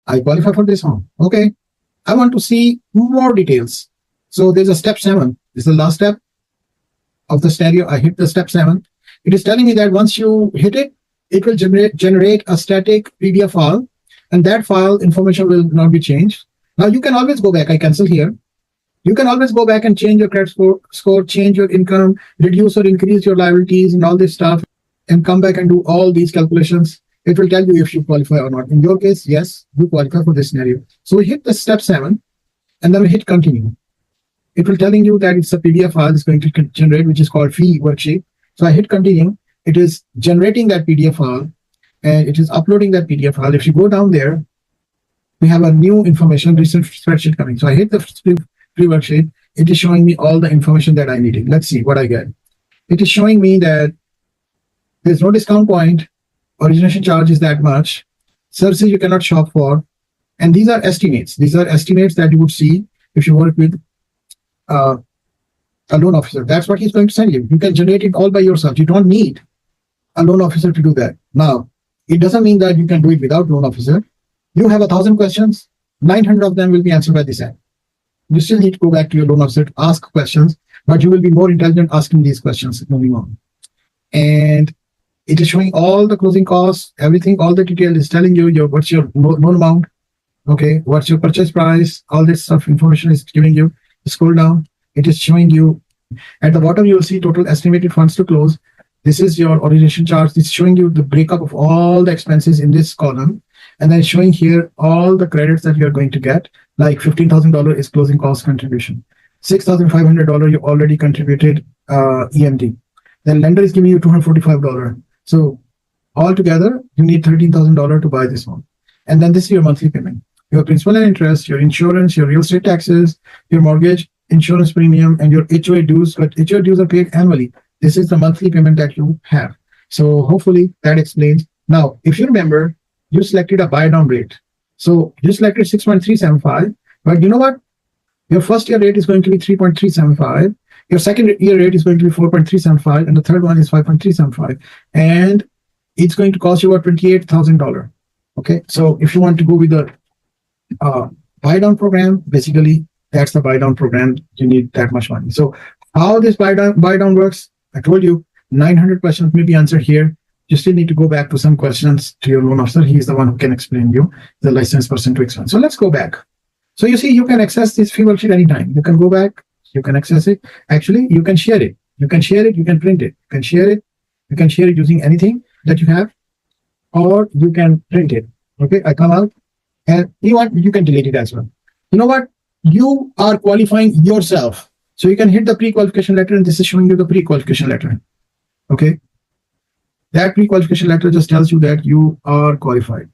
I qualify for this home. Okay. I want to see more details. So there's a step 7. This is the last step of the scenario. I hit the step 7. It is telling me that once you hit it, it will generate a static PDF file, and that file information will not be changed. Now you can always go back. I cancel here. You can always go back and change your credit score, change your income, reduce or increase your liabilities and all this stuff, and come back and do all these calculations. It will tell you if you qualify or not. In your case, yes, you qualify for this scenario. So we hit the step 7, and then we hit continue. It will telling you that it's a PDF file is going to generate, which is called fee worksheet. So I hit continue. It is generating that PDF file, and it is uploading that PDF file. If you go down there, we have a new information, recent spreadsheet coming. So I hit the free worksheet. It is showing me all the information that I needed. Let's see what I get. It is showing me that there's no discount point, origination charge is that much, services you cannot shop for, and these are estimates. These are estimates that you would see if you work with a loan officer. That's what he's going to send you. You can generate it all by yourself. You don't need a loan officer to do that. Now, it doesn't mean that you can do it without loan officer. You have 1,000 questions, 900 of them will be answered by this app. You still need to go back to your loan officer to ask questions, but you will be more intelligent asking these questions moving on. And it is showing all the closing costs, everything, all the detail is telling you what's your loan amount, okay, what's your purchase price, all this stuff information is giving you. Scroll down, it is showing you at the bottom, you will see total estimated funds to close. This is your origination charge. It's showing you the breakup of all the expenses in this column. And then showing here all the credits that you're going to get, like $15,000 is closing cost contribution. $6,500 you already contributed EMD. Then lender is giving you $245. So altogether, you need $13,000 to buy this one. And then this is your monthly payment. Your principal and interest, your insurance, your real estate taxes, your mortgage, insurance premium, and your HOA dues. But HOA dues are paid annually. This is the monthly payment that you have. So hopefully that explains. Now, if you remember, you selected a buy down rate. So you selected 6.375, but you know what? Your first year rate is going to be 3.375. Your second year rate is going to be 4.375, and the third one is 5.375. And it's going to cost you about $28,000. Okay. So if you want to go with the buy down program, basically that's the buy down program. You need that much money. So how this buy down works, I told you 900 questions may be answered here. You still need to go back to some questions to your loan officer. He's the one who can explain you, the licensed person to explain. So let's go back. So you see, you can access this free worksheet anytime. You can go back, you can access it. Actually, you can share it. You can share it, you can print it. You can share it. You can share it using anything that you have, or you can print it. Okay, I come out, and you can delete it as well. You know what? You are qualifying yourself. So you can hit the pre-qualification letter, and this is showing you the pre-qualification letter. Okay. That pre-qualification letter just tells you that you are qualified.